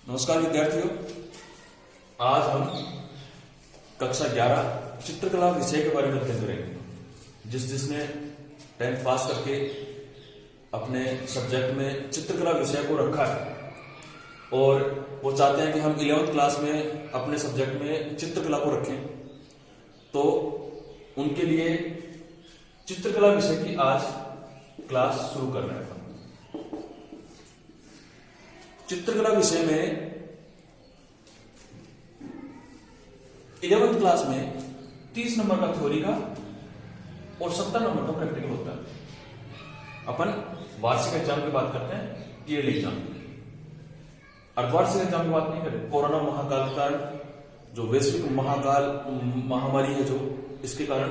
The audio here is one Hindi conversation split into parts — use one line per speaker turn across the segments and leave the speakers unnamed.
नमस्कार विद्यार्थियों, आज हम कक्षा 11 चित्रकला विषय के बारे में अध्ययन करेंगे। जिसने 10th पास करके अपने सब्जेक्ट में चित्रकला विषय को रखा है और वो चाहते हैं कि हम 11th क्लास में अपने सब्जेक्ट में चित्रकला को रखें, तो उनके लिए चित्रकला विषय की आज क्लास शुरू कर रहे हैं। चित्रकला विषय में 11th क्लास में 30 नंबर का थ्योरी का और 70 नंबर का प्रैक्टिकल होता है। अपन वार्षिक एग्जाम की बात करते हैं, ईयरली एग्जाम की। अर्धवार्षिक एग्जाम की बात नहीं करें। कोरोना महाकाल के कारण, जो वैश्विक महामारी है, जो इसके कारण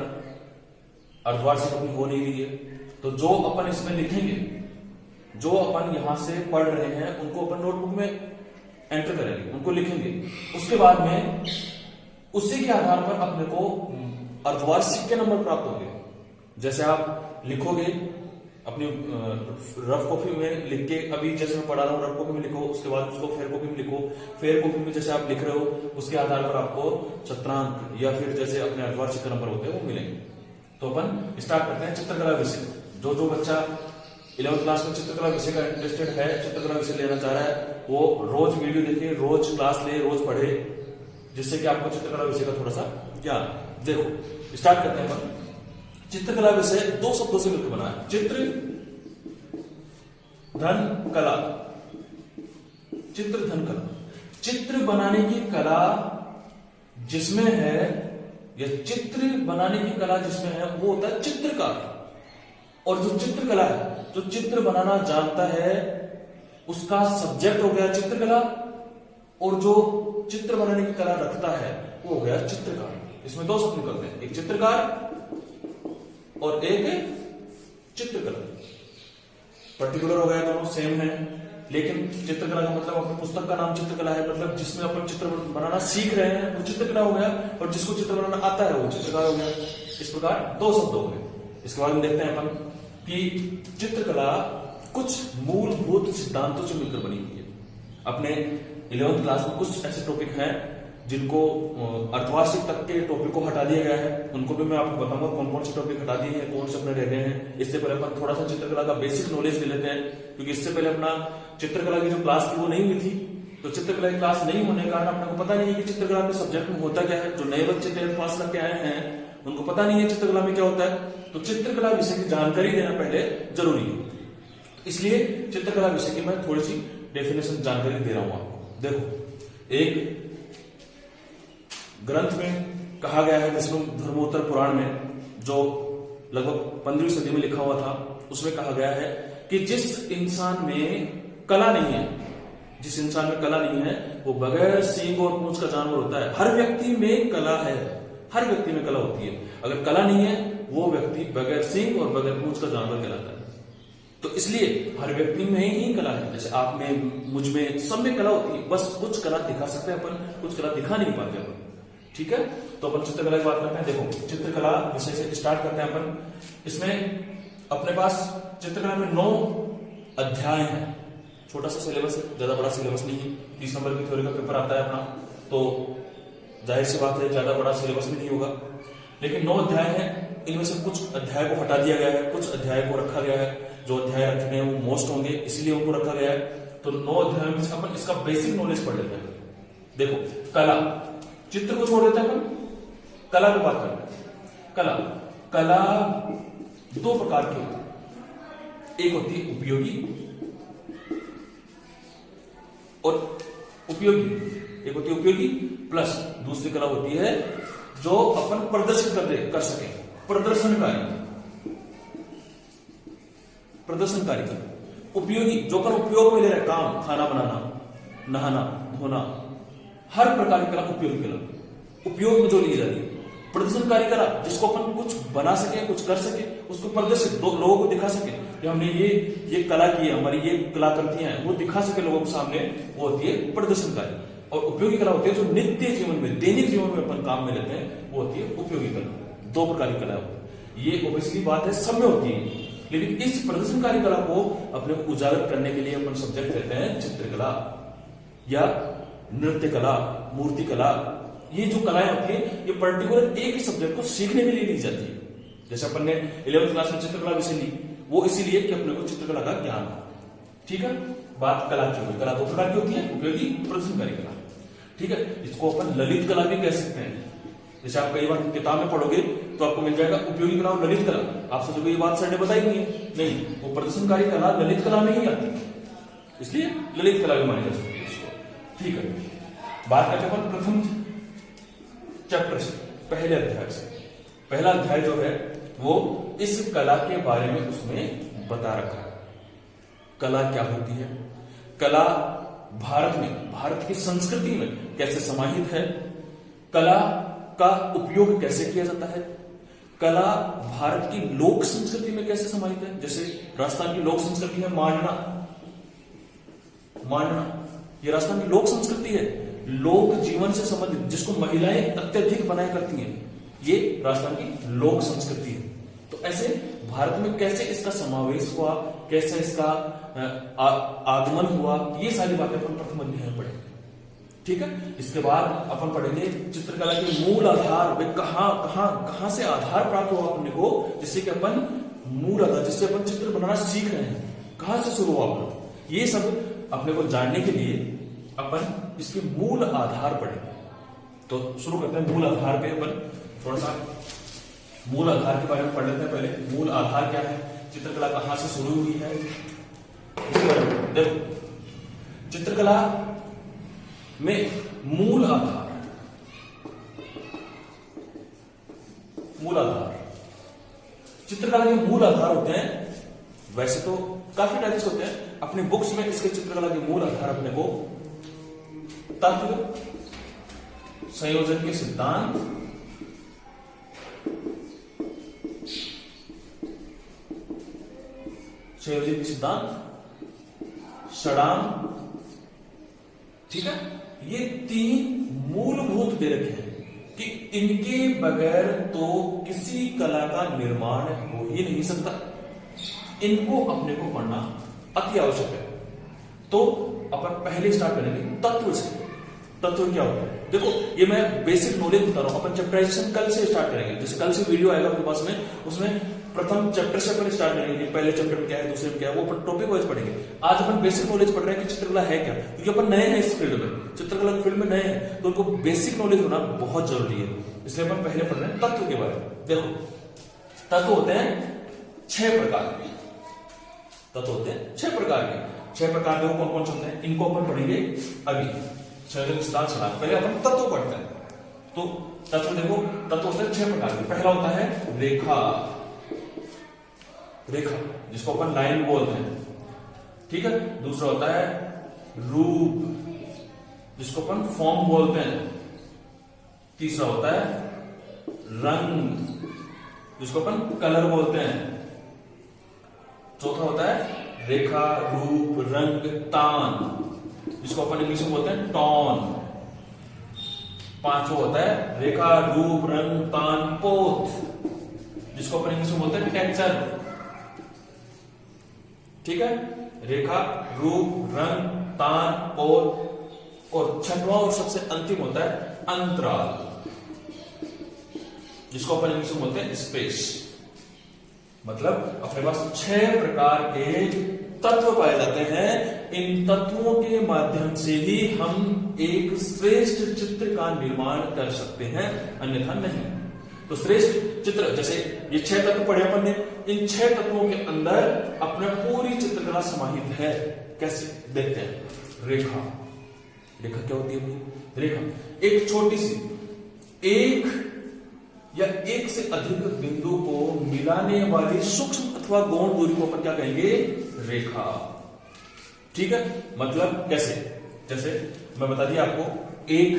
अर्धवार्षिक अपनी हो नहीं रही है, तो जो अपन इसमें लिखेंगे, जो अपन यहां से पढ़ रहे हैं, उनको अपन नोटबुक में एंटर करेंगे, उनको लिखेंगे। उसके बाद में उसी के आधार पर अपने को अर्धवार्षिक के नंबर प्राप्त होंगे। जैसे आप लिखोगे अपनी रफ कॉपी में लिख के, अभी जैसे मैं पढ़ा रहा हूं, रफ कॉपी में लिखो, उसके बाद उसको फेयर कॉपी में लिखो। फेयर कॉपी में जैसे आप लिख रहे हो, उसके आधार पर आपको शतरांक या फिर जैसे अपने अर्धवार्षिक नंबर होते हैं वो मिलेंगे। तो अपन स्टार्ट करते हैं चित्रकला विषय। जो बच्चा 11th क्लास में चित्रकला विषय का इंटरेस्टेड है, चित्रकला विषय लेना चाह रहा है, वो रोज वीडियो देखे, रोज क्लास ले, रोज पढ़े, जिससे कि आपको चित्रकला विषय का थोड़ा सा ज्ञान। देखो स्टार्ट करते हैं अपन। चित्रकला विषय 2 शब्दों से मिलकर बना है। चित्र धन कला। चित्र धन कला, चित्र बनाने की कला जिसमें है, या चित्र बनाने की कला जिसमें है, वो होता है चित्रकार। और जो चित्रकला है, जो चित्र बनाना जानता है, उसका सब्जेक्ट हो गया चित्रकला, और जो चित्र बनाने की कला रखता है वो हो गया चित्रकार। इसमें 2 शब्द निकलते हैं, एक चित्रकार और एक चित्रकला। पर्टिकुलर हो गया, दोनों सेम है, लेकिन चित्रकला का मतलब अपनी पुस्तक का नाम चित्रकला है, मतलब जिसमें अपन चित्र बनाना सीख रहे हैं वो चित्रकला हो गया, और जिसको चित्र बनाना आता है वो चित्रकार हो गया। इस प्रकार 2 शब्द हो गए। इसके बाद में देखते हैं अपन कि चित्रकला कुछ मूलभूत सिद्धांतों से मिलकर बनी हुई है। अपने 11th क्लास में कुछ ऐसे टॉपिक हैं जिनको अर्धवार्षिक तक के टॉपिक को हटा दिया गया है। उनको भी मैं आपको बताऊंगा कौन कौन से टॉपिक हटा दिए हैं, कौन से अपने रह गए हैं। इससे पहले अपन थोड़ा सा चित्रकला का बेसिक नॉलेज ले लेते हैं, क्योंकि इससे पहले अपना चित्रकला की जो क्लास थी वो नहीं हुई थी। तो चित्रकला की क्लास नहीं होने के कारण अपने को पता नहीं है कि चित्रकला के सब्जेक्ट में होता क्या है। जो नए बच्चे 10th पास करके आए हैं उनको पता नहीं है चित्रकला में क्या होता है। तो चित्रकला विषय की जानकारी देना पहले जरूरी है, इसलिए चित्रकला विषय की मैं थोड़ी सी डेफिनेशन जानकारी दे रहा हूं आपको। देखो, एक ग्रंथ में कहा गया है, विष्णु धर्मोत्तर पुराण में, जो लगभग 15वीं सदी में लिखा हुआ था, उसमें कहा गया है कि जिस इंसान में कला नहीं है, जिस इंसान में कला नहीं है, वो बगैर सींग और पूंछ का जानवर होता है। हर व्यक्ति में कला है, हर व्यक्ति में कला होती है। अगर कला नहीं है, वो व्यक्ति बगैर सींग और बगैर पूंछ का जानवर कहलाता है। तो इसलिए हर व्यक्ति में ही कला है। जैसे आप में, मुझ में, सब में कला होती है, बस कुछ कला दिखा सकते हैं अपन, कुछ कला दिखा नहीं पाते अपन। ठीक है, तो अपन चित्रकला की बात करते हैं। देखो, चित्रकला विषय से स्टार्ट करते हैं अपन। इसमें अपने पास चित्रकला में 9 अध्याय हैं। छोटा सा सिलेबस है, ज्यादा बड़ा सिलेबस नहीं है। 30 नंबर की थ्योरी का पेपर आता है अपना, तो जाहिर सी बात है ज्यादा बड़ा सिलेबस भी नहीं होगा। लेकिन 9 अध्याय हैं, इनमें से कुछ अध्याय को हटा दिया गया है, कुछ अध्याय को रखा गया है। जो अध्याय रखे हैं वो मोस्ट होंगे, इसलिए उनको रखा गया है। तो 9 अध्याय में से अपन इसका बेसिक नॉलेज पढ़ लेते हैं। देखो, कला, चित्र को छोड़ देते हैं अपन, कला की बात करते हैं। कला 2 प्रकार की होती है। एक होती है उपयोगी और उपयोगी, एक होती है उपयोगी प्लस दूसरी कला होती है जो अपन प्रदर्शित कर सके, प्रदर्शनकारी कला। उपयोगी, जो अपन उपयोग में ले रहे हैं, काम, खाना बनाना, नहाना, धोना, हर प्रकार की कला उपयोगी कला, उपयोग में जो ली जाती है। प्रदर्शनकारी कला, जिसको अपन कुछ बना सके, कुछ कर सके, उसको प्रदर्शित लोगों को दिखा सके कि हमने ये कला की है, हमारी ये कलाकृतियां हैं, वो दिखा सके लोगों के सामने, वो होती है प्रदर्शनकारी। और उपयोगी कला होती है जो नित्य जीवन में, दैनिक जीवन में अपन काम में लेते हैं, वो होती है उपयोगी कला। 2 प्रकार की कला होती है। ये ऑब्वियसली बात है, सब में होती है, लेकिन इस प्रदर्शनकारी कला को अपने को उजागर करने के लिए अपन सब्जेक्ट लेते हैं चित्रकला। या नृत्य कला, मूर्ति कला, ये जो कलाएं होती है ये पर्टिकुलर एक ही सब्जेक्ट को सीखने के लिए ली जाती है। जैसे अपन ने 11वीं क्लास में चित्रकला विषय ली, वो इसीलिए कि अपने को चित्रकला का ज्ञान हो। ठीक है, बात कला की होगी। कला दो प्रकार की होती है, उपयोगी, प्रदर्शनकारी कला। ठीक है, इसको अपन ललित कला भी कह सकते हैं। जैसे आप कई बार किताब में पढ़ोगे तो आपको मिल जाएगा उपयोगी कला और ललित कला। आप सोचोगे ये बात सर ने बताई नहीं है, नहीं, वो प्रदर्शनकारी कला ललित कला में ही आती है, इसलिए ललित कला भी मानी जा सकती है उसको। ठीक है, बात करते हैं अपन प्रथम चैप्टर से, पहले अध्याय से। पहला अध्याय जो है वो इस कला के बारे में उसमें बता रखा है। कला क्या होती है, कला भारत में, भारत की संस्कृति में कैसे समाहित है, कला का उपयोग कैसे किया जाता है, कला भारत की लोक संस्कृति में कैसे समाहित है। जैसे राजस्थान की लोक संस्कृति है मांडना, मांडना ये राजस्थान की लोक संस्कृति है, लोक जीवन से संबंधित, जिसको महिलाएं अत्यधिक बनाया करती हैं, ये राजस्थान की लोक संस्कृति है। तो ऐसे भारत में कैसे इसका समावेश हुआ, कैसे इसका आगमन हुआ, ये सारी बातें अपन प्रथम अध्याय में पढ़ेंगे। ठीक है, इसके बाद अपन पढ़ेंगे चित्रकला के मूल आधार, वे कहां से आधार प्राप्त हुआ अपने को, जिससे कि अपन मूल आधार, जिससे अपन चित्र बनाना सीख रहे हैं, कहां से शुरू हुआ अपन, ये सब अपने को जानने के लिए अपन इसके मूल आधार पढ़ेंगे। तो शुरू करते हैं मूल आधार पे। अपन थोड़ा सा मूल आधार के बारे में पढ़ लेते हैं। पहले मूल आधार क्या है, चित्रकला कहां से शुरू हुई है, इसके बारे में देखो। चित्रकला में मूल आधार, मूल आधार, चित्रकला के मूल आधार होते हैं, वैसे तो काफी टाइप्स होते हैं। अपनी बुक्स में इसके चित्रकला के मूल आधार अपने को तत्व, संयोजन के सिद्धांत, संयोजन के सिद्धांत, षडांग, ठीक है, ये तीन मूलभूत दे रखे हैं कि इनके बगैर तो किसी कला का निर्माण हो ही नहीं सकता। इनको अपने को पढ़ना अति आवश्यक है। तो अपन पहले स्टार्ट करेंगे तत्व से। तत्व क्या होता है, देखो ये मैं बेसिक नॉलेज बता रहा हूं। अपन चैप्टराइजेशन कल से स्टार्ट करेंगे, जैसे कल से वीडियो आएगा आपके पास में, उसमें प्रथम चैप्टर से अपन स्टार्ट करेंगे, पहले चैप्टर में क्या है, दूसरे में क्या है, वो अपन टॉपिक वाइज पढ़ेंगे। आज अपन बेसिक नॉलेज पढ़ रहे हैं कि चित्रकला है क्या, क्योंकि अपन नए हैं इस फील्ड में, चित्रकला की फील्ड में नए हैं, तो उनको बेसिक नॉलेज होना बहुत जरूरी है। इसलिए अपन पहले पढ़ रहे हैं तत्व के बारे में। देखो तत्व होते हैं 6 प्रकार के, तत्व होते हैं 6 प्रकार के। 6 प्रकार के कौन कौन से होते हैं, इनको अपन पढ़ेंगे अभी। पहले अपन तत्व पढ़ते हैं। तो तत्व देखो, तत्व होते हैं 6 प्रकार के। पहला होता है रेखा, रेखा जिसको अपन लाइन बोलते हैं, ठीक है। दूसरा होता है रूप, जिसको अपन फॉर्म बोलते हैं। तीसरा होता है रंग, जिसको अपन कलर बोलते हैं। चौथा होता है रेखा, रूप, रंग, तान, जिसको अपन इंग्लिश में बोलते हैं टॉन। पांचवा होता है रेखा, रूप, रंग, तान, पोत, जिसको अपन इंग्लिश में बोलते हैं टेक्सचर, ठीक है। रेखा, रूप, रंग, तान, पोत, और छठवां और सबसे अंतिम होता है अंतराल, जिसको अपन इंग्लिश में बोलते हैं स्पेस। मतलब अपने पास 6 प्रकार के तत्व पाए जाते हैं। इन तत्वों के माध्यम से ही हम एक श्रेष्ठ चित्र का निर्माण कर सकते हैं, अन्यथा नहीं। तो श्रेष्ठ चित्र, जैसे ये 6 तत्व पढ़े अपन ने, इन 6 तत्वों के अंदर अपना पूरी चित्रकला समाहित है। कैसे देखते हैं। रेखा, रेखा क्या होती है? रेखा एक छोटी सी, एक या एक से अधिक बिंदु को मिलाने वाली सूक्ष्म अथवा गौण दूरी को अपन क्या कहेंगे? रेखा, ठीक है। मतलब कैसे, जैसे मैं बता दिया आपको, एक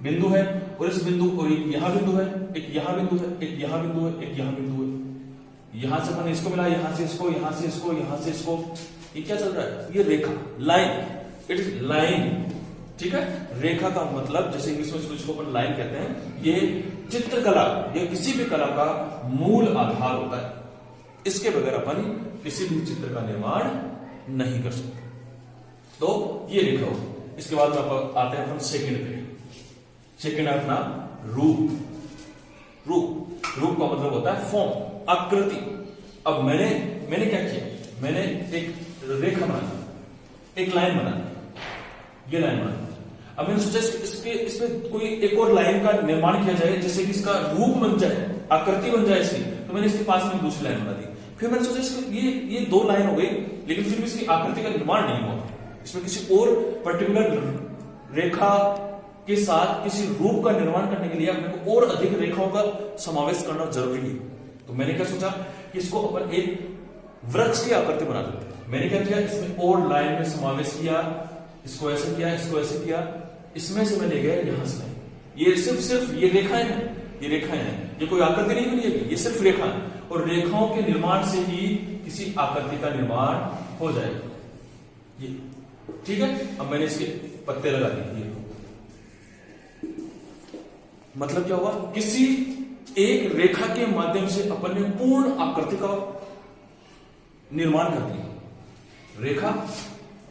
बिंदु है और इस बिंदु को एक यहां बिंदु है, एक यहां बिंदु है, एक यहां बिंदु है, एक यहां बिंदु है। यहां से मैंने इसको मिला, यहां से इसको, यहां से इसको, यहां से इसको, ये क्या चल रहा है? ये रेखा, लाइन, इट इज लाइन, ठीक है। रेखा का मतलब, जैसे इंग्लिश में इसको अपन लाइन कहते हैं, ये चित्रकला या किसी भी कला का मूल आधार होता है। इसके बगैर अपन किसी भी चित्र का निर्माण नहीं कर सकते। तो ये रेखा हो। इसके बाद में आते हैं अपन सेकंड पे। सेकंड है अपना रूप। रूप का मतलब होता है फॉर्म, आकृति। अब मैंने क्या किया, मैंने एक रेखा बना दी, एक लाइन बना दी, ये लाइन बना दी। अब मैंने सोचा इसमें कोई एक और लाइन का निर्माण किया जाए जिससे कि इसका रूप बन जाए, आकृति बन जाए इसकी। तो मैंने इसके पास में दूसरी लाइन बना दी। फिर मैंने सोचा इसको ये दो लाइन हो गई, लेकिन फिर भी इसकी आकृति का निर्माण नहीं हुआ। इसमें किसी और पर्टिकुलर रेखा के साथ किसी रूप का निर्माण करने के लिए अपने को और अधिक रेखाओं का समावेश करना जरूरी है। तो मैंने क्या सोचा कि इसको अपन एक वृक्ष की आकृति बना देते हैं। मैंने क्या किया, इसमें और लाइन में समावेश किया, इसको ऐसे किया, इसको ऐसे किया, इसमें से मैं ले गया यहां से लाइन। ये सिर्फ ये रेखाएं हैं, ये कोई आकृति नहीं बनी है, ये सिर्फ रेखा है। और रेखाओं के निर्माण से ही किसी आकृति का निर्माण हो जाएगा। ये ठीक है। अब मैंने इसके पत्ते लगा दिए। मतलब क्या हुआ, किसी एक रेखा के माध्यम से अपन ने पूर्ण आकृति का निर्माण कर दिया। रेखा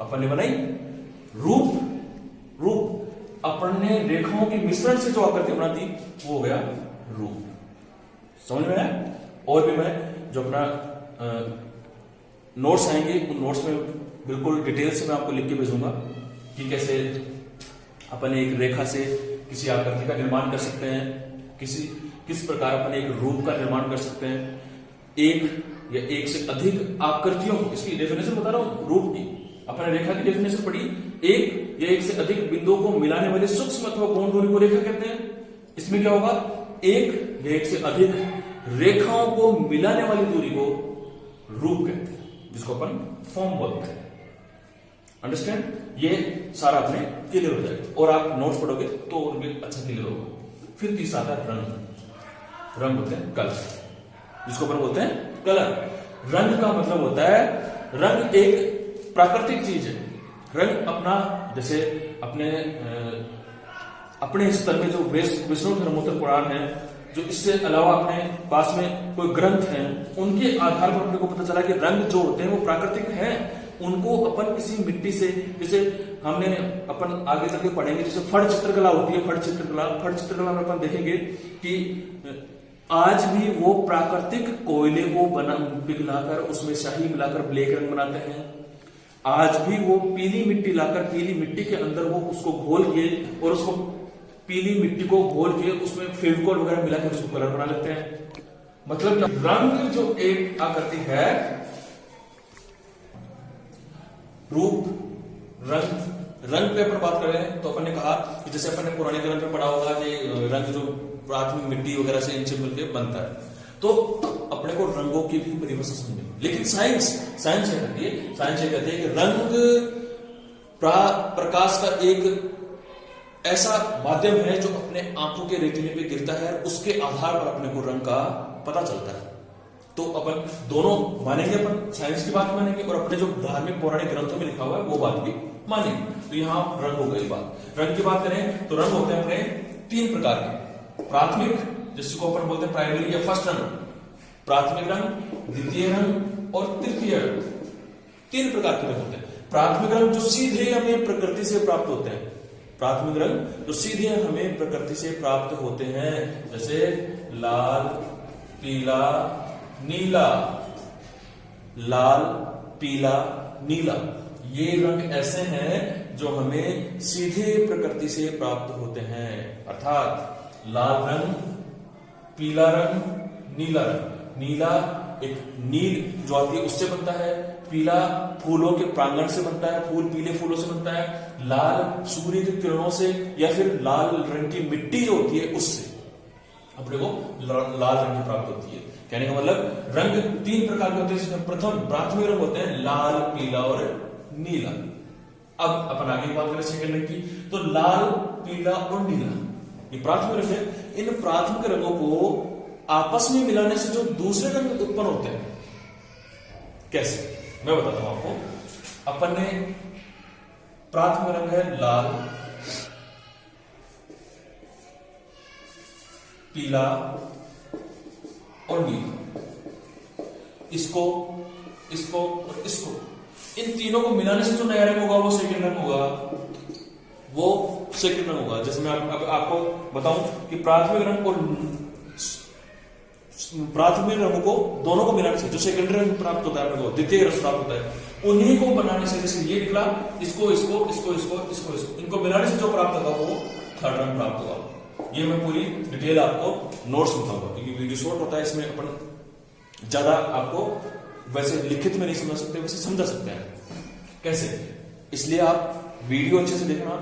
अपन ने बनाई, रूप अपन ने रेखाओं के मिश्रण से जो आकृति बना दी वो हो गया रूप। समझ में आया? और भी मैं जो अपना नोट्स आएंगे उन नोट्स में बिल्कुल डिटेल से मैं आपको लिख के भेजूंगा कि कैसे अपन एक रेखा से किसी आकृति का निर्माण कर सकते हैं, किस प्रकार अपन एक रूप का निर्माण कर सकते हैं, एक या एक से अधिक आकृतियों को। इसकी डेफिनेशन बता रहा हूं रूप की। अपन रेखा की डेफिनेशन पढ़ी, एक या एक से अधिक बिंदुओं को मिलाने वाले सूक्ष्म अथवा गौण दूरी को रेखा कहते हैं। इसमें क्या होगा, एक या एक से अधिक रेखाओं को मिलाने वाली दूरी को रूप कहते हैं, जिसको अपन फॉर्म बोलते हैं। अंडरस्टैंड? ये सारा अपने क्लियर हो जाएगा और आप नोट्स पढ़ोगे तो और भी अच्छा क्लियर होगा। फिर तीसरा आता है रंग। रंग होते हैं कलर, जिसको अपन बोलते हैं कलर। रंग का मतलब होता है, रंग एक प्राकृतिक चीज है। रंग अपना, जैसे अपने स्तर में जो विष्णु धर्मोत्तर पुराण है, जो इससे अलावा अपने पास में कोई ग्रंथ हैं, उनके आधार पर अपने को पता चला कि रंग जो होते हैं वो प्राकृतिक हैं। उनको अपन किसी मिट्टी से, जैसे हमने अपन आगे चल के पढ़ेंगे, जैसे फट चित्रकला होती है, फट चित्रकला में अपन देखेंगे कि आज भी वो प्राकृतिक कोयले को पिघलाकर उसमें स्याही मिलाकर ब्लैक रंग बनाते हैं। आज भी वो पीली मिट्टी लाकर, पीली मिट्टी के अंदर वो उसको घोल के और उसको पीली मिट्टी को घोल के उसमें फेविकॉल वगैरह मिलाकर उसको कलर बना लेते हैं। मतलब रंग जो एक आकृति है, रूप, रंग पे अपन बात करें तो अपन ने कहा कि जैसे अपन ने पुराने ग्रंथ में पढ़ा होगा कि रंग जो प्राथमिक मिट्टी वगैरह से इनसे मिलकर बनता है, तो अपने को रंगों की भी परिभाषा समझेंगे। लेकिन साइंस ये कहती है कि रंग प्रकाश का एक ऐसा माध्यम है जो अपने आंखों के रेटिने पे गिरता है, उसके आधार पर अपने को रंग का पता चलता है। तो अपन दोनों मानेंगे, अपन साइंस की बात मानेंगे और अपने जो धार्मिक पौराणिक ग्रंथों में लिखा हुआ है वो बात भी मानेंगे। तो यहाँ रंग हो गई बात। रंग की बात करें तो रंग होते हैं अपने तीन प्रकार के। प्राथमिक, जिसको अपन बोलते हैं प्राइमरी या फर्स्ट रंग, प्राथमिक रंग, द्वितीय रंग और तृतीय रंग। तीन प्रकार के रंग होते हैं। प्राथमिक रंग जो सीधे हमें प्रकृति से प्राप्त होते हैं, प्राथमिक रंग जो सीधे हमें प्रकृति से प्राप्त होते हैं, जैसे लाल, पीला, नीला। लाल, पीला, नीला, ये रंग ऐसे हैं जो हमें सीधे प्रकृति से प्राप्त होते हैं। अर्थात लाल रंग, पीला रंग, नीला रंग। नीला एक नील जो आती है उससे बनता है, पीला फूलों के प्रांगण से बनता है, फूल पीले फूलों से बनता है, लाल सूर्य की किरणों से या फिर लाल रंग की मिट्टी जो होती है उससे अपने को लाल रंग की प्राप्त होती है। कहने का मतलब रंग तीन प्रकार के होते हैं, जिसमें प्रथम प्राथमिक रंग होते हैं लाल, पीला और नीला। अब अपन आगे की बात करें सेकंड रंग की, तो लाल, पीला और नीला ये प्राथमिक रंग है। इन प्राथमिक रंगों को आपस में मिलाने से जो दूसरे रंग उत्पन्न होते हैं, कैसे मैं बताता हूं आपको। अपन ने प्राथमिक रंग है लाल, पीला और नीला। इसको और इसको, इन तीनों को मिलाने से जो नया रंग होगा वो सेकंड रंग होगा। वो सेकंड रंग होगा। जैसे मैं आपको बताऊं कि प्राथमिक रंग और प्राथमिक रंगों को दोनों को मिलाने से जो सेकेंडरी रंग प्राप्त होता है, आपको द्वितीय रंग प्राप्त होता है, उन्हीं को बनाने से, जैसे ये निकला, इसको इसको इसको इसको इसको इसको इनको मिलाने से जो प्राप्त होगा वो थर्ड रंग प्राप्त होगा। ये मैं पूरी डिटेल आपको नोट्स बताऊंगा, क्योंकि वीडियो शॉर्ट होता है, इसमें अपन ज्यादा आपको वैसे लिखित में नहीं समझ सकते, वैसे समझा सकते हैं कैसे। इसलिए आप वीडियो अच्छे से देखना,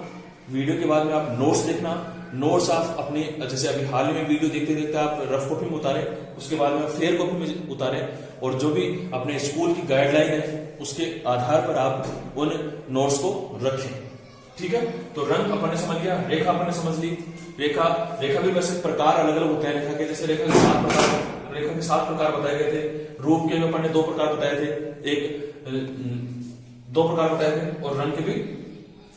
वीडियो के बाद में आप नोट्स देखना। नोट्स आप अपने, जैसे अभी हाल में वीडियो देखते देखते आप रफ कॉपी में उतारें, उसके बाद में फेयर कॉपी में उतारें, और जो भी अपने स्कूल की गाइडलाइन है उसके आधार पर आप उन नोट्स को रखें। ठीक है, तो रंग अपन ने समझ लिया, रेखा अपन ने समझ ली। रेखा भी वैसे प्रकार अलग अलग होते हैं रेखा के, जैसे रेखा के 7 प्रकार बताए गए थे। रूप के अपन ने 2 प्रकार बताए थे, 2 प्रकार बताए थे, और रंग के भी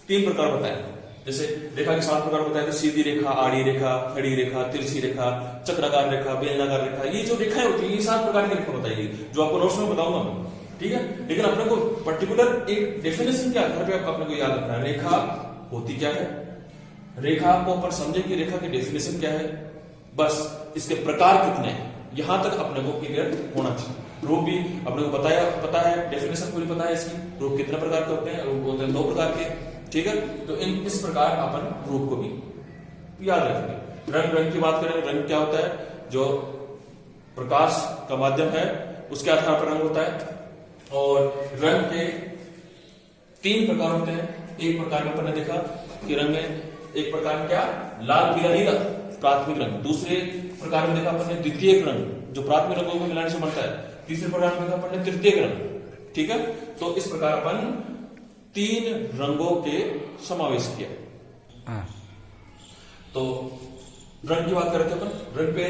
3 प्रकार बताए। जैसे रेखा के 7 प्रकार बताए थे, सीधी रेखा, आड़ी रेखा, खड़ी रेखा, तिरछी रेखा, चक्राकार रेखा, बेलनाकार रेखा। ये जो रेखाएं होती है, ये 7 प्रकार की रेखा बताई गई, जो आपको नोट्स में बताऊंगा मैं। ठीक है, लेकिन अपने को पर्टिकुलर एक डेफिनेशन के आधार पे अपने को याद रखना है रेखा होती क्या है। रेखा को अपन समझे कि रेखा की डेफिनेशन क्या है, बस इसके प्रकार कितने हैं, यहां तक अपने को क्लियर होना चाहिए। रूप भी अपने को पता है, डेफिनेशन पूरी पता है इसकी। रूप कितने प्रकार के होते हैं? रूप होते हैं 2 प्रकार के। ठीक है, तो इस प्रकार अपन रूप को भी याद रखेंगे। रंग की बात करें, रंग क्या होता है? जो प्रकाश का माध्यम है उसके आधार पर रंग होता है, और रंग के 3 प्रकार होते हैं। एक प्रकार में अपन ने देखा कि रंग में एक प्रकार में क्या, लाल पीला नीला, प्राथमिक रंग। दूसरे प्रकार में देखा अपन ने द्वितीयक रंग, जो प्राथमिक रंगों को मिलाने से बनता है। तीसरे प्रकार में देखा अपन ने तृतीयक रंग। ठीक है, तो इस प्रकार अपन 3 रंगों के समावेश किया। तो रंग की बात करें तो अपन रंग पे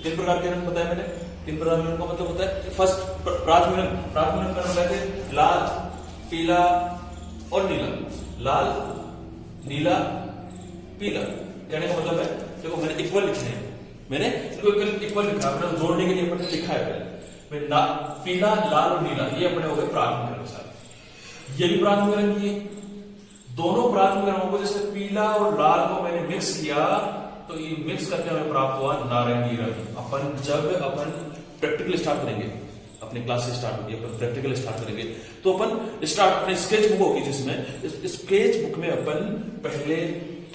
3 प्रकार के रंग बताए मैंने। 3 प्रकार के रंग का मतलब होता है, फर्स्ट प्राथमिक रंग बताए थे, लाल, पीला और नीला। लाल, नीला, पीला, कहने का मतलब है, देखो मैंने इक्वल लिखे हैं, मैंने इक्वल लिखा, मैंने जोड़ने के लिए अपने लिखा है पहले। पीला, लाल और नीला, ये अपने हो गए प्राथमिक रंग। ये भी प्राथमिक रंग की, दोनों प्राथमिक रंगों को, जैसे पीला और लाल को मैंने मिक्स किया, तो ये मिक्स करके हमें प्राप्त हुआ नारंगी रंग। अपन प्रैक्टिकल स्टार्ट करेंगे, अपनी क्लासेस स्टार्ट होगी, अपन प्रैक्टिकल स्टार्ट करेंगे, तो अपन स्टार्ट अपने स्केच बुक होगी, जिसमें स्केच बुक में अपन पहले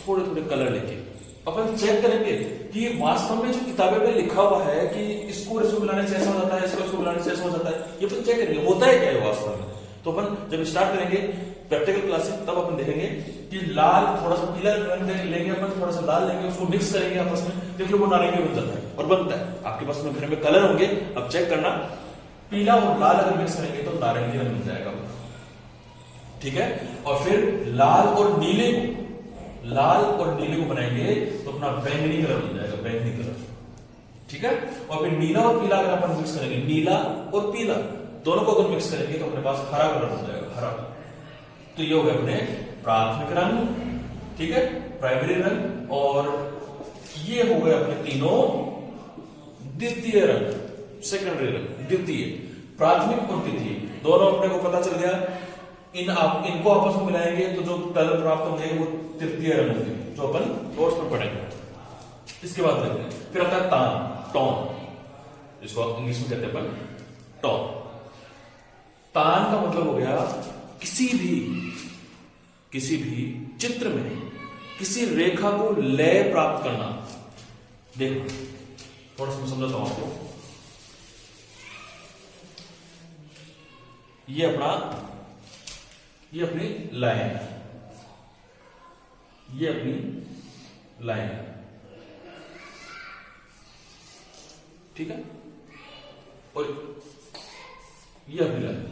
थोड़े थोड़े कलर लेके अपन चेक करेंगे कि वास्तव में जो किताबें में लिखा हुआ है कि इसको इसको मिलाने से ऐसा हो जाता है, इसको मिलाने से ऐसा हो जाता है, ये अपन चेक करेंगे होता है क्या है वास्तव में। तो अपन जब स्टार्ट करेंगे प्रैक्टिकल क्लासेस, तब अपन देखेंगे कि लाल थोड़ा सा पीला रंग लेंगे, अपन थोड़ा सा लाल लेंगे, उसको मिक्स करेंगे आपस में, देखिए वो नारंगी बन जाता है और बनता है। आपके पास में घर में कलर होंगे, अब चेक करना, पीला और लाल अगर मिक्स करेंगे तो नारंगी रंग बन जाएगा। ठीक है, और फिर लाल और नीले को बनाएंगे तो अपना बैंगनी कलर बन जाएगा, बैंगनी कलर। ठीक है, और फिर नीला और पीला अगर अपन मिक्स करेंगे, नीला और पीला दोनों को अगर मिक्स करेंगे तो अपने पास हरा कलर बन जाएगा, हरा। तो ये हो गया अपने प्राथमिक रंग, ठीक है, प्राइमरी रंग, और ये हो गए अपने तीनों द्वितीय रंग, सेकेंडरी रंग। द्वितीय, प्राथमिक और द्वितीय दोनों अपने को पता चल गया। इनको आपस में मिलाएंगे तो जो कलर प्राप्त होंगे वो तृतीय रंग होंगे, जो अपन नोट्स पर पढ़ेंगे। इसके बाद देखते हैं, फिर आता है तान, टोन, जिसको इंग्लिश में कहते हैं अपन टोन। तान का मतलब हो गया किसी भी चित्र में किसी रेखा को लय प्राप्त करना। देखो थोड़ा सा समझाता हूं आपको। ये अपनी लाइन है, ये अपनी लाइन है, ठीक है, और ये अपनी लाइन।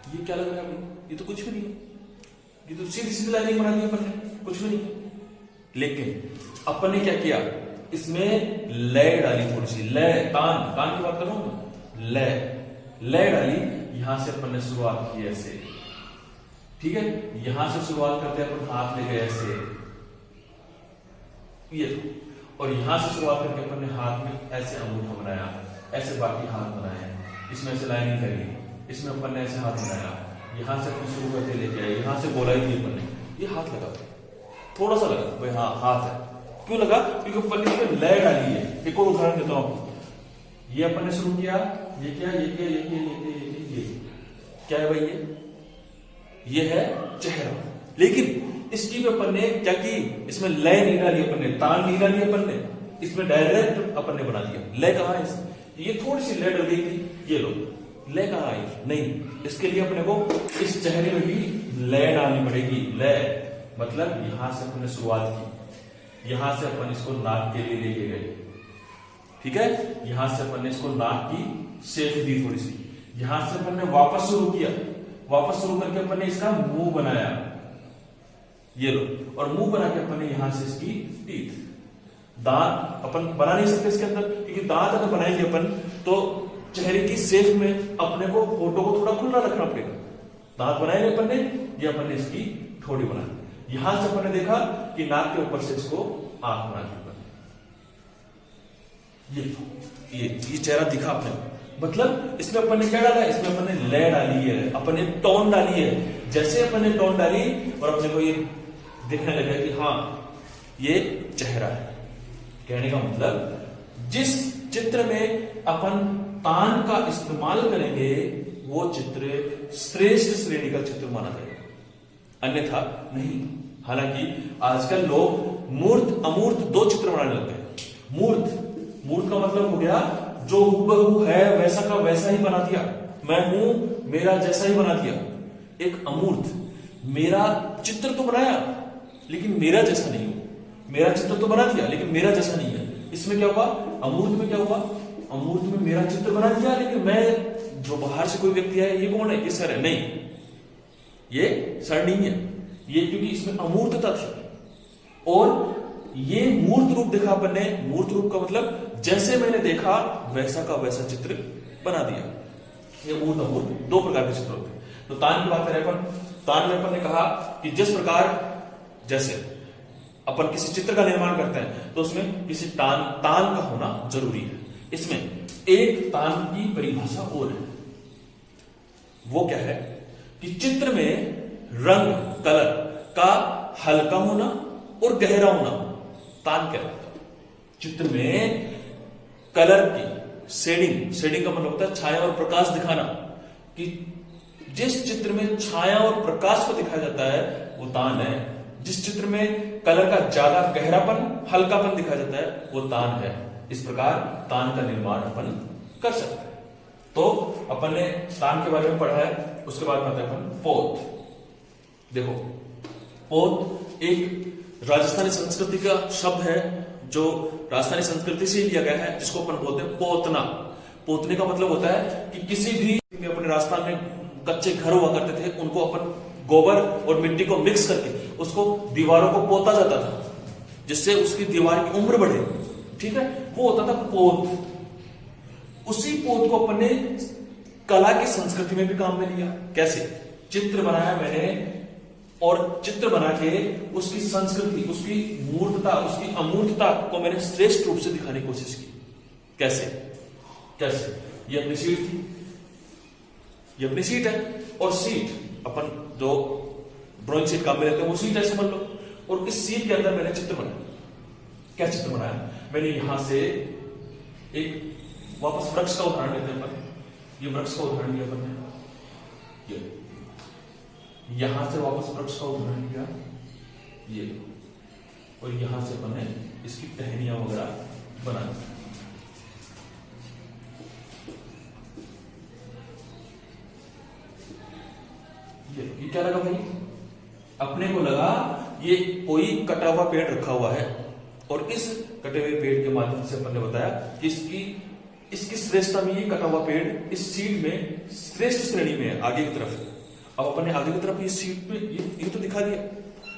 ये क्या लग रहा है आपको? ये तो कुछ भी नहीं है, ये तो सीधी सीधी लाइनिंग बना दी अपन ने, कुछ भी नहीं। लेकिन अपन ने क्या किया, इसमें लय डाली, थोड़ी सी लय। तान की बात कर रहा हूं, लय डाली। यहां से अपन ने शुरुआत की ऐसे, ठीक है, यहां से शुरुआत करते हैं अपन, हाथ ले गए ऐसे, ये, और यहां से शुरुआत करके अपन ने हाथ में ऐसे अंगूठा बनाया, ऐसे बाकी हाथ बनाए, इसमें से लाइनिंग करी, इसमें अपन ने ऐसे हाथ बनाया, यहां से अपन शुरू करके लेके आए, यहां से गोलाई थी अपन ने, ये हाथ लगा, थोड़ा सा लगा भाई हाँ हाथ है। क्यों लगा? क्योंकि पन्नी पे लय डाली है। एक और उदाहरण देता हूं आपको। ये अपन ने शुरू किया, ये क्या, ये क्या, ये क्या, ये क्या, ये क्या है भाई? ये है चेहरा। लेकिन इस चीज में अपन ने क्या की, इसमें लय नहीं डाली अपन ने, तान नहीं डाली अपन ने, इसमें डायरेक्ट अपन ने बना दिया। लय कहां है? ये थोड़ी सी लय डल गई थी, ये लो लय कहां आई? नहीं, इसके लिए अपने को इस चेहरे में भी लय डालनी पड़ेगी। लय मतलब यहां से अपन ने शुरुआत की, यहां से अपन इसको नाक के लिए लेके गए, ठीक है। यहां से अपन ने इसको नाक की शेप दी थोड़ी सी, यहां से अपन ने वापस शुरू किया, वापस शुरू करके अपन ने इसका मुंह बनाया, ये लो, और मुंह बना के अपन ने यहां से इसकी टीथ। दांत अपन बना नहीं सकते इसके अंदर, क्योंकि दांत अगर बनाएंगे अपन तो चेहरे की शेप में अपने को फोटो को थोड़ा खुला रखना पड़ेगा। दांत बनाएंगे अपन ने, ये अपन ने इसकी थोड़ी बना, यहां से अपन ने देखा कि नाक के ऊपर से इसको आंख बना दी। ये चेहरा दिखा अपने, मतलब इसमें अपन ने क्या डाला? इसमें अपन ने लय डाली है, अपन ने टोन डाली है। जैसे अपन ने टोन डाली और अपने को ये दिखने लगा कि हाँ ये चेहरा है। कहने का मतलब जिस चित्र में अपन तान का इस्तेमाल करेंगे वो चित्र श्रेष्ठ श्रेणी का चित्र माना जाएगा, अन्यथा नहीं। हालांकि आजकल लोग मूर्त अमूर्त दो चित्र बनाने लगते हैं। मूर्त का मतलब हो गया जो हूबहू है वैसा का वैसा ही बना दिया, मैं हूं मेरा जैसा ही बना दिया। एक अमूर्त, मेरा चित्र तो बनाया लेकिन मेरा जैसा नहीं हूं, मेरा चित्र तो बना दिया लेकिन मेरा जैसा नहीं है। इसमें क्या हुआ? अमूर्त में क्या हुआ? अमूर्त में मेरा चित्र बना दिया लेकिन मैं जो बाहर से कोई व्यक्ति है, ये कौन है? ये सर है, नहीं ये सर नहीं है, ये क्योंकि इसमें अमूर्तता थी। और ये मूर्त रूप देखा अपन ने। मूर्त रूप का मतलब जैसे मैंने देखा वैसा का वैसा चित्र बना दिया। ये मूर्त अमूर्त दो प्रकार के चित्र होते हैं। तो तान की बात करें अपन, तान में अपन ने कहा कि जिस प्रकार जैसे अपन किसी चित्र का निर्माण करते हैं तो उसमें किसी तान का होना जरूरी है। इसमें एक तान की परिभाषा और है, वो क्या है कि चित्र में रंग कलर का हल्का होना और गहरा होना तान क्या होता है। चित्र में कलर की शेडिंग का मतलब होता है छाया और प्रकाश दिखाना, कि जिस चित्र में छाया और प्रकाश को दिखाया जाता है वो तान है। जिस चित्र में कलर का ज्यादा गहरापन हल्कापन दिखाया जाता है वो तान है। इस प्रकार तान का निर्माण अपन कर सकते हैं। तो अपन ने तान के बारे में पढ़ा है। उसके बाद आता है अपन पोत। देखो पोत एक राजस्थानी संस्कृति का शब्द है जो राजस्थानी संस्कृति से लिया गया है, जिसको अपन बोलते हैं पोतना। पोतने का मतलब होता है कि किसी भी अपने राजस्थान में कच्चे घर हुआ करते थे, उनको अपन गोबर और मिट्टी को मिक्स करके उसको दीवारों को पोता जाता था, जिससे उसकी दीवार की उम्र बढ़े, ठीक है, वो होता था पोत। उसी पोत को अपन ने कला की संस्कृति में भी काम में लिया। कैसे? चित्र बनाया मैंने और चित्र बना के उसकी संस्कृति, उसकी मूर्तता, उसकी अमूर्तता को मैंने श्रेष्ठ रूप से दिखाने की कोशिश की। कैसे? ये अपनी सीट थी, ये अपनी सीट है, और सीट अपन जो ड्राइंग सीट काम में लेते हैं वो सीट है समझ लो। और इस सीट के अंदर मैंने चित्र बनाया। क्या चित्र बनाया? मैंने यहां से एक वापस वृक्ष का उदाहरण लेते हैं अपन। ये वृक्ष का उदाहरण लिया अपन ने, ये यहां से वापस वृक्ष का उदाहरण लिया, ये, और यहां से अपन ने इसकी टहनियां वगैरह बना दी। ये क्या लगा भाई? अपने को लगा ये कोई कटा हुआ पेड़ रखा हुआ है, और इस कटे हुए पेड़ के माध्यम से अपन ने बताया कि इसकी श्रेष्ठता में ये कटा हुआ पेड़ इस सीट में श्रेष्ठ श्रेणी में है, आगे की तरफ। अब अपन ने आगे की तरफ ये सीट में ये तो दिखा दिया,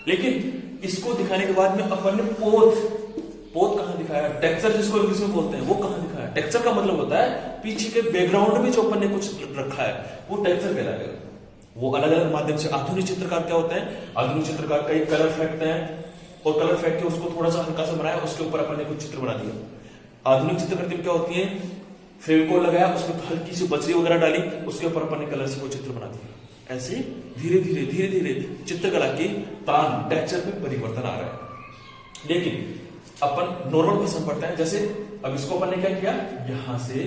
लेकिन इसको दिखाने के बाद में अपन ने पोत कहां दिखाया? टेक्सचर जिसको इंग्लिश में बोलते हैं वो कहां दिखाया? टेक्सचर का मतलब होता है पीछे के बैकग्राउंड में जो अपन ने कुछ रखा है वो टेक्सचर कहलाएगा। वो अलग अलग माध्यम से। आधुनिक चित्रकार क्या होते हैं? आधुनिक चित्रकार कई कलर फेंकते हैं, और कलर फेंक के उसको थोड़ा सा हल्का सा बनाया, उसके ऊपर अपन ने कुछ चित्र बना दिया। आधुनिक चित्रकृति में क्या होती है? फेविकोल लगाया, उसमें हल्की सी बजरी वगैरह डाली, उसके ऊपर अपन ने कलर से कोई चित्र बना दिया। ऐसे धीरे धीरे चित्रकला की तान टेक्सचर में परिवर्तन आ रहा है। लेकिन अपन नॉर्मल भाषा में पढ़ते हैं, जैसे अब इसको अपन ने क्या किया, यहां से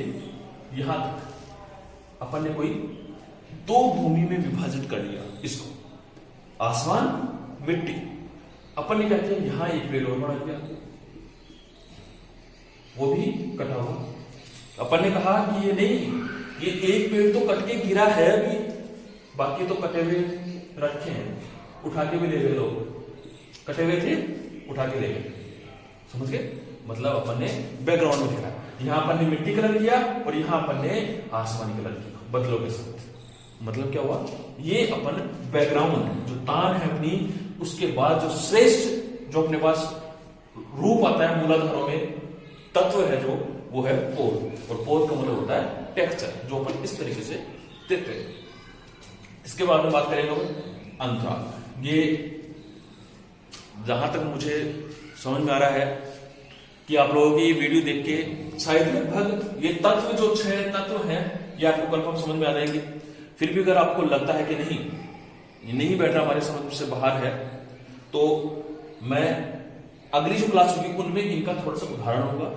यहां तक अपन ने कोई दो भूमि में विभाजित कर लिया इसको, आसमान मिट्टी। अपन ने क्या किया, यहां एक पेड़ और बना दिया, वो भी कटा हुआ। अपन ने कहा कि ये नहीं, ये एक पेड़ तो कट के गिरा है अभी, बाकी तो कटे हुए रखे हैं, उठा के भी ले गए लोग, कटे हुए थे उठा के ले गए। समझ गए? मतलब अपन ने बैकग्राउंड में लिखा, यहां अपन ने मिट्टी कलर किया और यहां अपन ने आसमानी कलर किया बदलों के साथ। मतलब क्या हुआ, ये अपन बैकग्राउंड जो तान है अपनी, उसके बाद जो श्रेष्ठ जो अपने पास रूप आता है मूलाधारों में, तत्व है जो, वो है पोत। और पोत का मतलब होता है टेक्सचर, जो अपन इस तरीके से देते हैं। इसके बाद में बात करेंगे अंतराल। ये जहां तक मुझे समझ में आ रहा है कि आप लोगों की वीडियो देख के शायद लगभग ये तत्व जो 6 तत्व हैं ये आपको कंफर्म समझ में आ जाएंगे। फिर भी अगर आपको लगता है कि नहीं, ये नहीं बैठ रहा, हमारे समझ से बाहर है, तो मैं अगली जो क्लास होगी उनमें इनका थोड़ा सा उदाहरण होगा।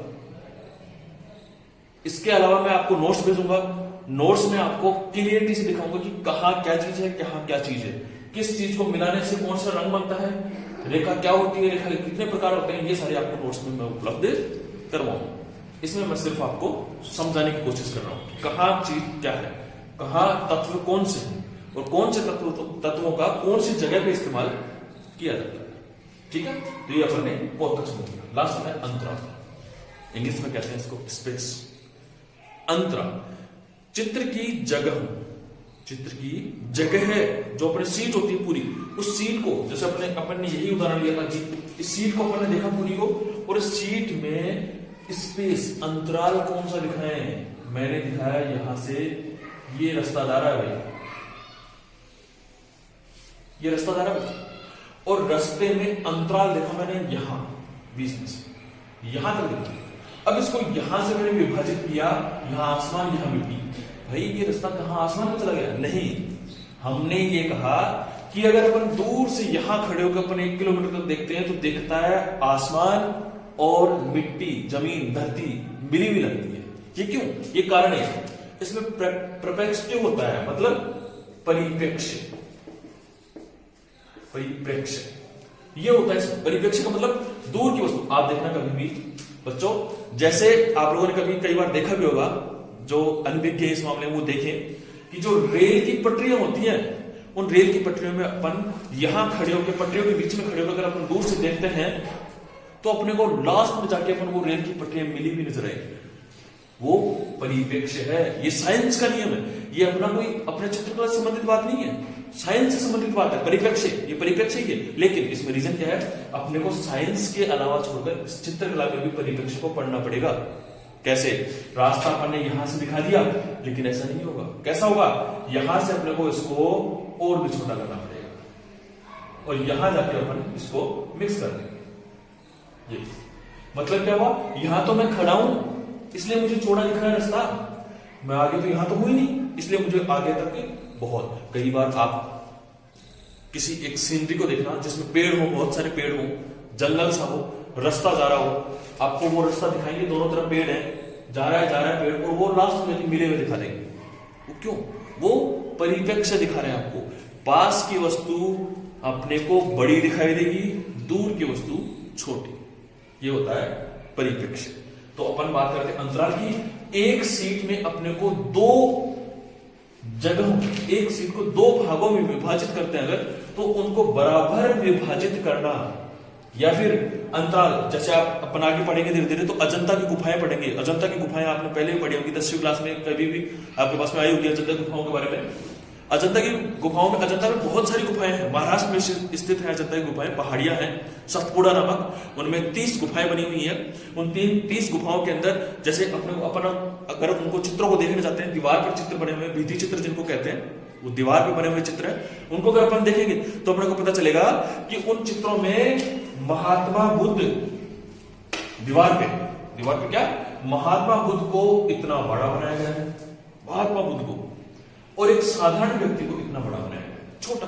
इसके अलावा मैं आपको नोट्स भेजूंगा, नोट्स में आपको क्लियरिटी से दिखाऊंगा कि कहाँ क्या चीज है, कहाँ क्या चीज है, किस चीज को मिलाने से कौन सा रंग बनता है, रेखा क्या होती है, रेखा के कितने प्रकार होते हैं, ये सारे आपको नोट्स में मैं उपलब्ध करवाऊंगा। इसमें मैं सिर्फ आपको समझाने की कोशिश कर रहा हूं कहाँ चीज क्या है, कहाँ तत्व कौन से हैं और कौन से तत्वों का कौन सी जगह पे इस्तेमाल किया जाता है। ठीक है, तो ये अपन ने बहुत तक समझ लिया। लास्ट है अंतराल, इंग्लिश में कहते हैं इसको स्पेस। अंतराल चित्र की जगह, चित्र की जगह है जो अपनी सीट होती है पूरी, उस सीट को, जैसे अपन ने यही उदाहरण लिया था कि इस सीट को अपन ने देखा पूरी को, और इस सीट में स्पेस अंतराल कौन सा लिखा है, मैंने दिखाया यहां से ये रास्ता जा रहा है भाई, ये रास्ता जा रहा है, और रास्ते में अंतराल देखा मैंने यहां बीच में से यहां तक देखा। अब इसको यहां से मैंने विभाजित किया, यहां आसमान यहां मिट्टी, भाई ये रास्ता कहां आसमान में चला गया? नहीं, हमने ये कहा कि अगर अपन दूर से यहां खड़े होकर अपन 1 किलोमीटर तक देखते हैं तो दिखता है आसमान और मिट्टी, जमीन, धरती मिली हुई लगती है। ये क्यों? ये कारण है, इसमें प्रपेक्टिव होता है, मतलब परिप्रेक्ष्य। परिप्रेक्ष्य ये होता है, परिप्रेक्ष्य का मतलब दूर की वस्तु। आप देखना कभी भी बच्चों, जैसे आप लोगों ने कभी कई बार देखा भी होगा, जो अनभिज्ञ इस मामले में वो देखें कि जो रेल की पटरियां होती हैं, उन रेल की पटरियों में अपन यहां खड़े होकर, पटरियों के बीच में खड़े होकर अगर अपन दूर से देखते हैं तो अपने को लास्ट में जाके अपन वो रेल की पटरियां मिली भी नजर आएगी। वो परिप्रेक्ष्य है, ये साइंस का नियम है, ये अपना कोई अपने चित्रकला से संबंधित बात नहीं है, साइंस से संबंधित बात है। परिप्रेक्ष्य, ये परिप्रेक्ष्य ही है, लेकिन इसमें रीजन क्या है, अपने को साइंस के अलावा छोड़कर चित्रकला में भी परिप्रेक्ष्य को पढ़ना पड़ेगा। कैसे? रास्ता अपन ने यहां से दिखा दिया, लेकिन ऐसा नहीं होगा। कैसा होगा? यहां से अपने को इसको और भी छोटा करना पड़ेगा और यहां जाके अपन इसको मिक्स कर देंगे। ये मतलब क्या हुआ, यहां तो मैं खड़ा हूं इसलिए मुझे चौड़ा दिख रहा है रास्ता, मैं आगे तो यहां तो हुई नहीं, इसलिए मुझे आगे तक बहुत। कई बार आप किसी एक सीनरी को देखना जिसमें पेड़ हो, बहुत सारे पेड़ हो, जंगल सा हो, रास्ता जा रहा हो, आपको वो रास्ता दिखाएंगे, दोनों तरफ पेड़ है, जा रहा है पेड़, और वो लास्ट में मिले हुए दिखा देंगे। वो क्यों? वो परिप्रेक्ष्य दिखा रहे हैं आपको। पास की वस्तु अपने को बड़ी दिखाई देगी, दूर की वस्तु छोटी, ये होता है परिप्रेक्ष्य। तो अपन बात करते हैं अंतराल की। एक सीट में अपने को दो जगहों, एक सीट को 2 भागों में विभाजित करते हैं अगर, तो उनको बराबर विभाजित करना, या फिर अंतराल, जैसे आप अपन आगे पढ़ेंगे धीरे धीरे तो अजंता की गुफाएं पढ़ेंगे। अजंता की गुफाएं आपने पहले भी पढ़ी होगी, 10वीं क्लास में कभी भी आपके पास में आई होगी अजंता गुफाओं के बारे में। अजंता की गुफाओं में, अजंता में बहुत सारी गुफाएं हैं, महाराष्ट्र में स्थित है अजंता की गुफाएं, पहाड़ियां हैं सतपुड़ा नामक, उनमें 30 गुफाएं बनी हुई हैं। उन 30 गुफाओं के अंदर जैसे अपने अपन अगर उनको चित्रों को देखने जाते हैं, दीवार पर चित्र बने हुए, भित्ति चित्र जिनको कहते हैं, वो दीवार पे बने हुए चित्र है, उनको अगर अपन देखेंगे तो अपने को पता चलेगा कि उन चित्रों में महात्मा बुद्ध दीवार पे क्या, महात्मा बुद्ध को इतना बड़ा बनाया गया है, महात्मा बुद्ध को, और एक साधारण व्यक्ति को इतना बड़ा बनाया गया, छोटा।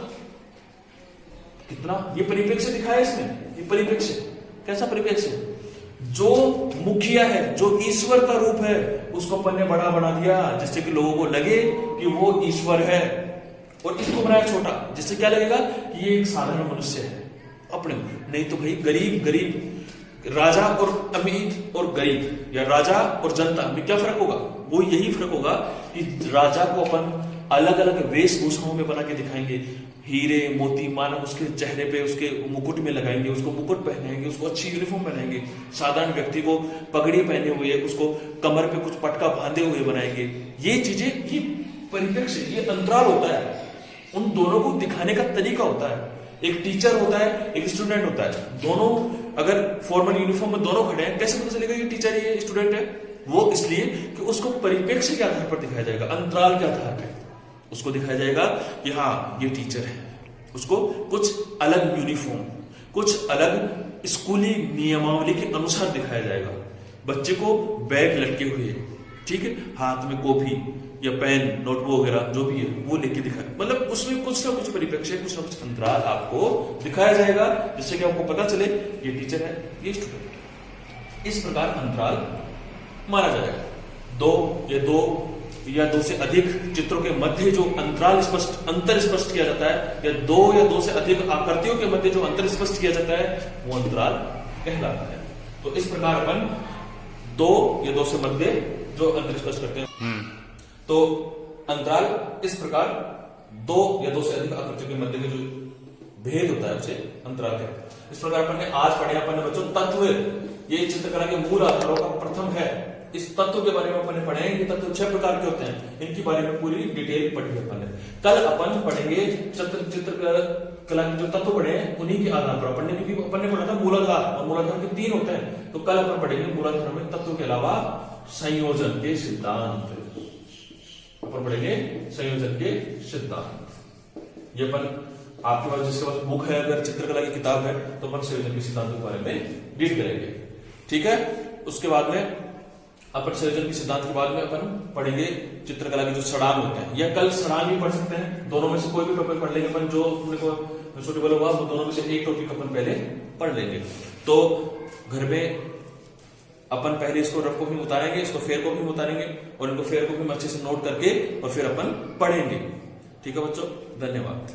कितना, ये परिप्रेक्ष्य दिखाया इसमें, ये परिप्रेक्ष्य कैसा परिप्रेक्ष्य? जो मुखिया है, जो ईश्वर का रूप है, उसको अपन ने बड़ा बना दिया जिससे कि लोगों को लगे कि वो ईश्वर है, और इसको बनाया छोटा जिससे क्या लगेगा कि ये एक साधारण मनुष्य है अपने। नहीं तो भाई गरीब गरीब, राजा और अमीर और गरीब, या राजा और जनता में क्या फर्क होगा? वो यही फर्क होगा कि राजा को अपन अलग अलग वेशभूषाओं में बना के दिखाएंगे, हीरे मोती माला उसके चेहरे पे, उसके मुकुट में लगाएंगे, उसको मुकुट पहनाएंगे, उसको अच्छी यूनिफॉर्म पहनाएंगे। साधारण व्यक्ति को पगड़ी पहने हुए, उसको कमर पे कुछ पटका बांधे हुए बनाएंगे। ये चीजें, ये परिप्रेक्ष्य, ये अंतराल होता है, उन दोनों को दिखाने का तरीका होता है। एक टीचर होता है, एक स्टूडेंट होता है, दोनों अगर फॉर्मल यूनिफॉर्म में दोनों खड़े हैं, कैसे पता चलेगा ये टीचर है ये स्टूडेंट है? वो इसलिए कि उसको परिप्रेक्ष्य के आधार पर दिखाया जाएगा, अंतराल के आधार पर उसको दिखाया जाएगा कि हाँ ये टीचर है। उसको कुछ अलग यूनिफॉर्म, कुछ अलग स्कूली नियमावली के अनुसार दिखाया जाएगा। बच्चे को बैग लटके हुए, ठीक है, हाथ में कॉपी या पेन नोटबुक वगैरह जो भी है वो लेके दिखाए, मतलब उसमें कुछ ना कुछ परिप्रेक्ष्य, कुछ ना कुछ अंतराल आपको दिखाया जाएगा जिससे कि आपको पता चले ये टीचर है ये स्टूडेंट है। इस प्रकार अंतराल माना जाएगा। दो से अधिक चित्रों के मध्य जो अंतराल स्पष्ट, अंतर स्पष्ट किया जाता है, या दो से अधिक आकृतियों के मध्य जो अंतर स्पष्ट किया जाता है वो अंतराल कहलाता है। तो इस प्रकार अपन दो से मध्य जो अंतर स्पष्ट करते हैं, तो अंतराल इस प्रकार दो से अधिक आकृतियों के मध्य में जो भेद होता है उसे अंतराल कहते हैं। इस प्रकार अपन ने आज पढ़े, अपन ने बच्चों तत्व, ये चित्रकला के मूल आधारों का प्रथम है। इस तत्व के बारे में अपन ने पढ़े, ये तत्व 6 प्रकार के होते हैं, इनके बारे में पूरी डिटेल पढ़ी है अपन ने। कल अपन पढ़ेंगे चित्रकला के जो तत्व पढ़े हैं उन्हीं के आधार पर पढ़ने, क्योंकि अपन ने पढ़ा था मूलाधार, और मूलाधार के 3 होते हैं। तो कल अपन पढ़ेंगे मूलाधार में तत्व के अलावा संयोजन के सिद्धांत, अपन पढ़ेंगे संयोजन के सिद्धांत। ये अपन आपके पास जिसके पास बुक है, अगर चित्रकला की किताब है, तो अपन संयोजन के सिद्धांत के बारे में रीड करेंगे, ठीक है। उसके बाद में अपन संयोजन के सिद्धांत के बाद में अपन पढ़ेंगे चित्रकला के जो सड़ांग होते हैं, या कल सड़ांग भी पढ़ सकते हैं, दोनों में से कोई भी टॉपिक पढ़ लेंगे अपन, जो अपने को सूटेबल होगा वो दोनों में से एक टॉपिक अपन पहले पढ़ लेंगे। तो घर में अपन पहले इसको रफ कॉपी में उतारेंगे, इसको फेयर कॉपी में उतारेंगे, और इनको फेयर कॉपी में अच्छे से नोट करके और फिर अपन पढ़ेंगे, ठीक है बच्चों, धन्यवाद।